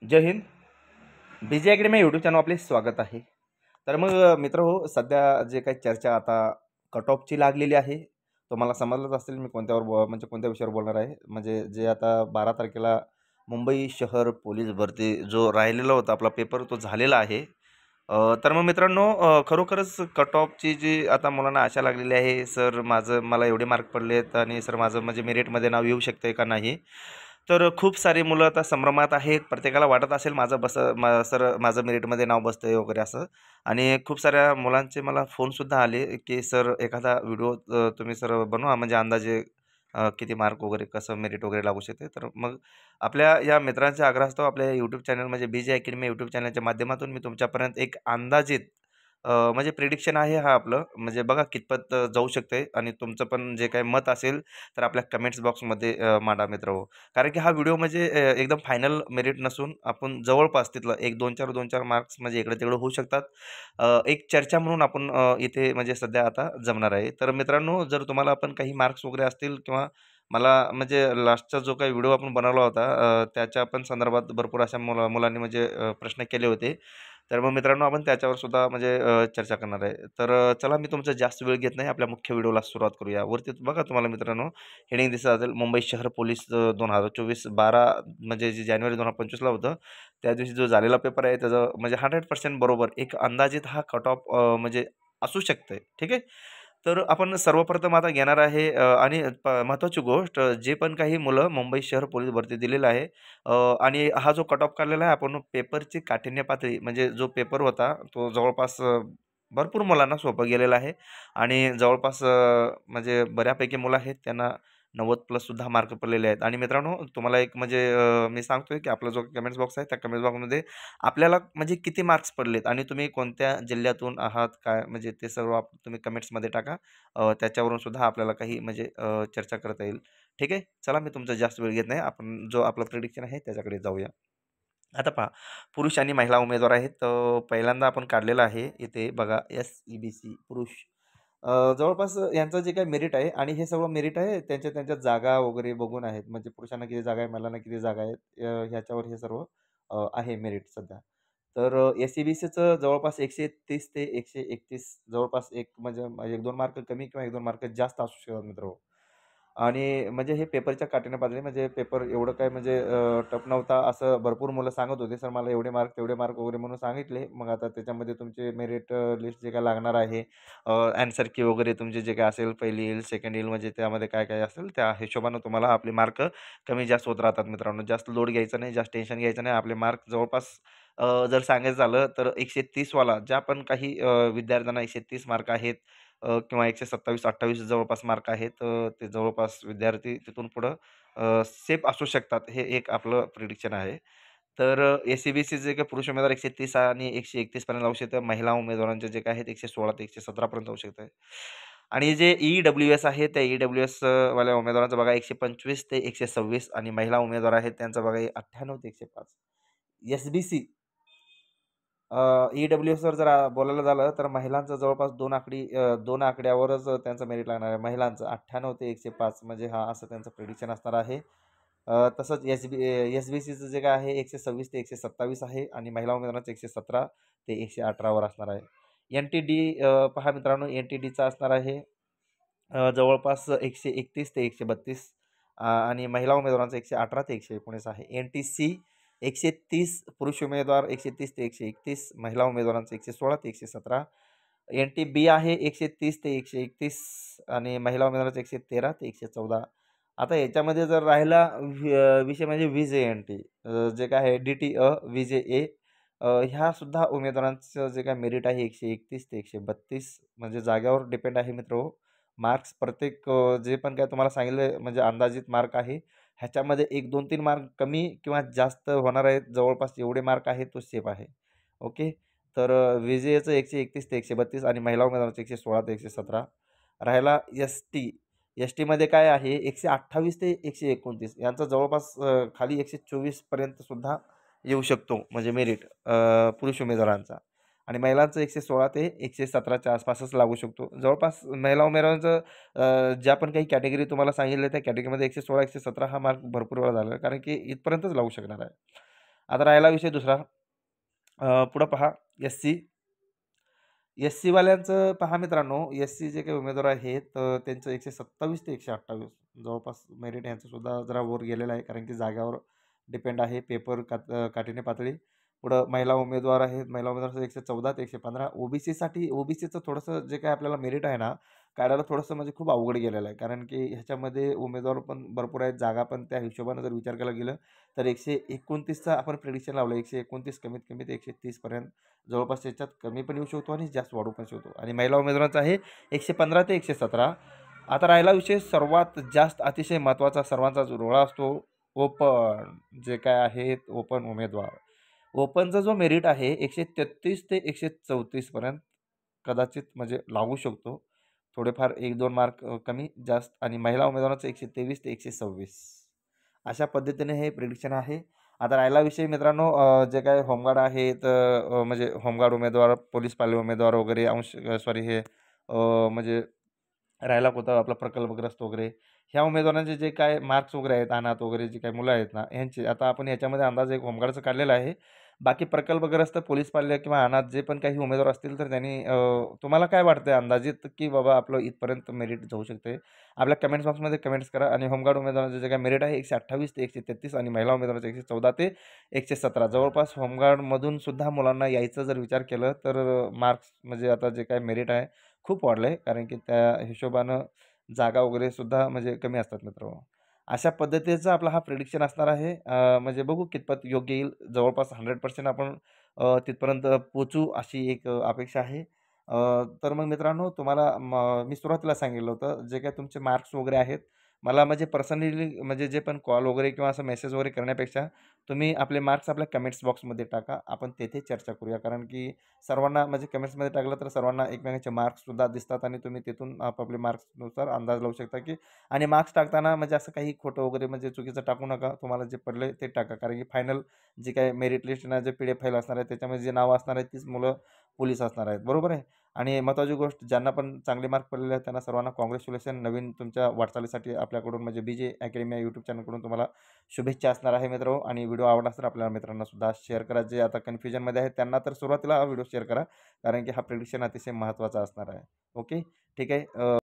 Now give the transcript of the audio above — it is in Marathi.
जय Hind. BJ academy YouTube channel आपले स्वागत आहे. तर मग मित्र हो, सध्या जे काही चर्चा आता कट ऑफची लागलेली आहे, तुम्हाला समजलंच असेल मी म्हणजे कोणत्या विषयावर बोलणार आहे. म्हणजे जे आता 12 तारखेला मुंबई शहर पोलीस भरती जो राहिलेला होता आपला पेपर तो झालेला आहे. तर मग मित्रांनो, खरोखरच कट ऑफची जी आता मुलांना आशा लागलेली आहे, सर मला एवढे मार्क पडलेत आणि सर माझं म्हणजे मेरिटमध्ये नाव येऊ शकतंय का नाही. तर खूप सारी मुलं आता संभ्रमात आहेत. प्रत्येकाला वाटत असेल सर माझं मेरिटमध्ये नाव बसतंय वगैरे असं. आणि खूप साऱ्या मुलांचे मला फोनसुद्धा आले, की सर एखादा व्हिडिओ तुम्ही सर बनवा म्हणजे अंदाजे किती मार्क वगैरे कसं मेरिट वगैरे लागू शकते. तर मग आपल्या या मित्रांच्या आग्रहास्तव आपल्या यूट्यूब चॅनल म्हणजे BJ अकॅडमी यूट्यूब चॅनलच्या माध्यमातून मी तुमच्यापर्यंत एक अंदाजित म्हणजे प्रिडिक्शन आहे हा आपलं. म्हणजे बघा कितपत जाऊ शकते आणि तुमचं पण जे काही मत असेल तर आपल्या कमेंट्स बॉक्समध्ये मांडा मित्रहो. कारण की हा व्हिडिओ म्हणजे एकदम फायनल मेरिट नसून आपण जवळपास तिथलं एक 2-4 मार्क्स म्हणजे इकडे-तिकडे होऊ शकतात. एक चर्चा म्हणून आपण इथे म्हणजे सध्या आता जमणार आहे. तर मित्रांनो, जर तुम्हाला पण काही मार्क्स वगैरे असतील किंवा मला म्हणजे लास्टचा जो काही व्हिडिओ आपण बनवला होता त्याच्या पण संदर्भात भरपूर अशा मुलांनी म्हणजे प्रश्न केले होते. तर मग मित्रांनो, आपण त्याच्यावर सुद्धा म्हणजे चर्चा करणार आहे. तर चला मी तुमचा जास्त वेळ घेत नाही. आपल्या मुख्य व्हिडिओला सुरुवात करूया. वरती बघा तुम्हाला मित्रांनो हेडिंग दिसत असेल, मुंबई शहर पोलीस 2024 12 म्हणजे जे जानेवारी 2025ला होतं. त्या दिवशी जो झालेला पेपर आहे त्याचं म्हणजे 100% बरोबर एक अंदाजित हा कट ऑफ म्हणजे असू शकतंय. ठीक आहे. तर आपण सर्वप्रथम आता घेणार आहे आणि महत्त्वाची गोष्ट, जे पण काही मुलं मुंबई शहर पोलीस भरती दिलेलं आहे आणि हा जो कट ऑफ काढलेला आहे आपण पेपरची काठिण्य पातळी म्हणजे जो पेपर होता तो जवळपास भरपूर मुलांना सोपं गेलेला आहे आणि जवळपास म्हणजे बऱ्यापैकी मुलं आहेत त्यांना 90+ सुद्धा मार्क पडलेले आहेत. आणि मित्रांनो, तुम्हाला एक म्हणजे मी सांगतोय की आपला जो कमेंट्स बॉक्स आहे त्या कमेंट्स बॉक्समध्ये आपल्याला म्हणजे किती मार्क्स पडलेत आणि तुम्ही कोणत्या जिल्ह्यातून आहात काय म्हणजे ते सर्व तुम्ही कमेंट्समध्ये टाका. त्याच्यावरून सुद्धा आपल्याला काही म्हणजे चर्चा करता येईल. ठीक आहे. चला मी तुमचा जास्त वेळ घेत नाही. आपण जो आपलं प्रिडिक्शन आहे त्याच्याकडे जाऊया. आता पहा, पुरुष आणि महिला उमेदवार आहेत. पहिल्यांदा आपण काढलेलं आहे इथे बघा, SEBC पुरुष. जवळपास यांचं जे काही मेरिट आहे आणि हे सगळं मेरिट आहे त्यांच्या त्यांच्या जागा वगैरे बघून आहेत. म्हणजे पुरुषांना किती जागा आहे, महिलांना किती जागा आहेत, ह्याच्यावर हे सर्व आहे मेरिट सध्या. तर SEBCचं जवळपास 130 ते 131 जवळपास एक म्हणजे 1-2 मार्क कमी किंवा 1-2 मार्क जास्त असू शकतात मित्रांनो. आणि म्हणजे हे पेपरच्या काठीण्य पातळी म्हणजे पेपर एवढं काय म्हणजे टफ नव्हता असं भरपूर मुलं सांगत होते. सर मला एवढे मार्क, तेवढे मार्क वगैरे म्हणून सांगितले. मग आता त्याच्यामध्ये तुमचे मेरिट लिस्ट जे काय लागणार आहे, ॲन्सर की वगैरे तुमचे जे काही असेल पहिली येईल, सेकंड येईल म्हणजे त्यामध्ये काय-काय असेल त्या हिशोबानं तुम्हाला आपले मार्क कमी जास्त होत राहतात मित्रांनो. जास्त लोड घ्यायचा नाही, जास्त टेन्शन घ्यायचं नाही. आपले मार्क जवळपास जर सांगायचं झालं तर 130 वाला ज्या पण काही विद्यार्थ्यांना 130 मार्क आहेत किंवा 127-28 जवळपास मार्क आहेत. ते जवळपास विद्यार्थी तिथून पुढं सेफ असू शकतात. हे एक आपलं प्रिडिक्शन आहे. तर SEBCचे काही पुरुष उमेदवार 130 आणि 131 पर्यंत जाऊ शकतात. महिला उमेदवारांचे जे काही आहेत 116 ते 117 पर्यंत जाऊ शकतात. आणि जे EWS आहे त्या EWS वाल्या उमेदवारांचं बघा 125 ते 126 आणि महिला उमेदवार आहेत त्यांचं बघा 98 ते 105. SBC EWSवर जर बोलायला झालं तर महिलांचं जवळपास 2 आकड्यावरच त्यांचं मेरिट लागणार आहे. महिलांचं 98 ते 105 म्हणजे हा असं त्यांचं प्रिडिक्शन असणार आहे. तसंच SBCचं जे काय आहे 126 ते 127 आहे आणि महिला उमेदवारांचं 117 ते 118 वर असणार आहे. NTD पहा मित्रांनो, NTDचा असणार आहे जवळपास 131 ते 132 आणि महिला उमेदवारांचं 118 ते 119 आहे. NTC 130 पुरुष उमेदवार 130 ते 131, महिला उमेदवारांचं 116 ते 117. NTB आहे 130 ते 131 आणि महिला उमेदवारांचं 113 ते 114. आता याच्यामध्ये जर राहिला विषय म्हणजे VJNT जे काय आहे DT VJA ह्यासुद्धा उमेदवारांचं जे काय मेरिट आहे 131 ते 132 म्हणजे जागेवर डिपेंड आहे मित्रहो. मार्क्स प्रत्येक जे पण काय तुम्हाला सांगितलं म्हणजे अंदाजित मार्क आहे. ह्याच्यामध्ये 1, 2, 3 मार्क कमी किंवा जास्त होणार आहेत. जवळपास एवढे मार्क आहेत तो सेफ आहे. ओके. तर VJAचं 131 ते 132 आणि महिला उमेदवारांचं 116 ते 117. राहिला ST. STमध्ये काय आहे 128 ते 129 यांचा जवळपास खाली 124 पर्यंत सुद्धा येऊ शकतो म्हणजे मेरिट पुरुष उमेदवारांचा आणि महिलांचं 116 ते 117च्या आसपासच लागू शकतो. जवळपास महिला उमेदवारांचं ज्या पण काही कॅटेगरी तुम्हाला सांगितलं त्या कॅटेगरीमध्ये 116-117 हा मार्क भरपूर वेळा झाला आहे कारण की इथपर्यंतच लागू शकणार आहे. आता राहिला विषय दुसरा. पुढं पहा एस सीवाल्यांचं पहा मित्रांनो, एस सी जे काही उमेदवार आहेत त्यांचं 127 ते 128 जवळपास मेरिट यांचं सुद्धा जरा वर गेलेलं आहे, कारण की जाग्यावर डिपेंड आहे पेपर काठीण्य पातळी. पुढं महिला उमेदवार आहेत, महिला उमेदवाराचं 114 ते 115. ओबीसीसाठी ओबीसीचं थोडंसं जे काही आपल्याला मेरिट आहे ना काढायला थोडंसं म्हणजे खूप अवघड गेलेलं आहे, कारण की ह्याच्यामध्ये उमेदवार पण भरपूर आहेत, जागा पण त्या हिशोबानं जर विचार केला गेलं तर 129चा आपण प्रेडिक्शन लावलं. 129 कमीत कमी ते 130पर्यंत जवळपास त्याच्यात कमी पण येऊ शकतो आणि जास्त वाढू पण शकतो. आणि महिला उमेदवारांचा आहे 115 ते 117. आता राहिला विषय सर्वात जास्त अतिशय महत्त्वाचा, सर्वांचा जो रोळा असतो, ओपन जे काय आहेत ओपन उमेदवार. ओपनचा जो मेरिट आहे 133 ते 134पर्यंत कदाचित म्हणजे लागू शकतो. थोडेफार 1-2 मार्क कमी जास्त. आणि महिला उमेदवारांचं 123 ते 126 अशा पद्धतीने हे प्रिडिक्शन आहे. आता राहिला विषय मित्रांनो, जे काही होमगार्ड आहेत, म्हणजे होमगार्ड उमेदवार, पोलीस पाल्य उमेदवार वगैरे, सॉरी हे म्हणजे राहिला होता आपला प्रकल्पग्रस्त वगैरे, ह्या उमेदवारांचे जे काय मार्क्स वगैरे आहेत, अनाथ वगैरे जे काही मुलं आहेत ना ह्यांचे आता आपण ह्याच्यामध्ये अंदाज एक होमगार्डचं काढलेला आहे. बाकी प्रकल्पग्रस्त, पोलीस पाल्य किंवा अनाथ जे पण काही उमेदवार असतील तर त्यांनी तुम्हाला काय वाटतंय अंदाजित की बाबा आपलं इथपर्यंत मेरिट जाऊ शकते? आपल्या कमेंट्स बॉक्समध्ये कमेंट्स करा. आणि होमगार्ड उमेदवारांचं जे काही मेरिट आहे 128 ते 133 आणि महिला उमेदवारांचं 114 ते 117. जवळपास होमगार्डमधून सुद्धा मुलांना यायचं जर विचार केलं तर मार्क्स म्हणजे आता जे काही मेरिट आहे खूप वाढलं आहे, कारण की त्या हिशोबानं जागा वगैरे सुद्धा म्हणजे कमी असतात मित्रांनो. अशा पद्धतीचा आपला हा प्रिडिक्शन असणार आहे. म्हणजे बघू कितपत योग्य येईल. जवळपास 100% आपण तिथपर्यंत पोचू अशी एक अपेक्षा आहे. तर मग मित्रांनो तुम्हाला मी सुरुवातीला सांगितलं होतं जे काही तुमचे मार्क्स वगैरे आहेत, मला म्हणजे पर्सनली म्हणजे जे पण कॉल वगैरे किंवा असं मेसेज वगैरे करण्यापेक्षा तुम्ही आपले मार्क्स आपल्या कमेंट्स बॉक्समध्ये टाका. आपण तेथे चर्चा करूया, कारण की सर्वांना म्हणजे कमेंट्समध्ये टाकलं तर सर्वांना एकमेकांचे मार्क्ससुद्धा दिसतात आणि तुम्ही तिथून आपापले मार्क्सनुसार अंदाज लावू शकता की. आणि मार्क्स टाकताना म्हणजे असं काही खोटं वगैरे म्हणजे चुकीचं टाकू नका. तुम्हाला जे पडलं ते टाका, कारण की फायनल जी काही मेरिट लिस्टना जे PDF फाईल असणार आहे त्याच्यामध्ये जे नावं असणार आहेत तीच मुलं पोलीस असणार आहेत, बरोबर आहे. आणि महत्त्वाची गोष्ट, ज्यांना पण चांगले मार्क पडलेले आहेत त्यांना सर्वांना कॉंग्रॅच्युलेशन. नवीन तुमच्या वाटचालीसाठी आपल्याकडून म्हणजे BJ अकॅडमी या यूट्यूब चॅनलकडून तुम्हाला शुभेच्छा असणार आहे मित्र. आणि व्हिडिओ आवडला तर आपल्या मित्रांना सुद्धा शेअर करा. जे आता कन्फ्युजनमध्ये आहेत त्यांना तर सुरुवातीला हा व्हिडिओ शेअर करा, कारण की हा प्रेडिक्शन अतिशय महत्त्वाचा असणार आहे. ओके, ठीक आहे.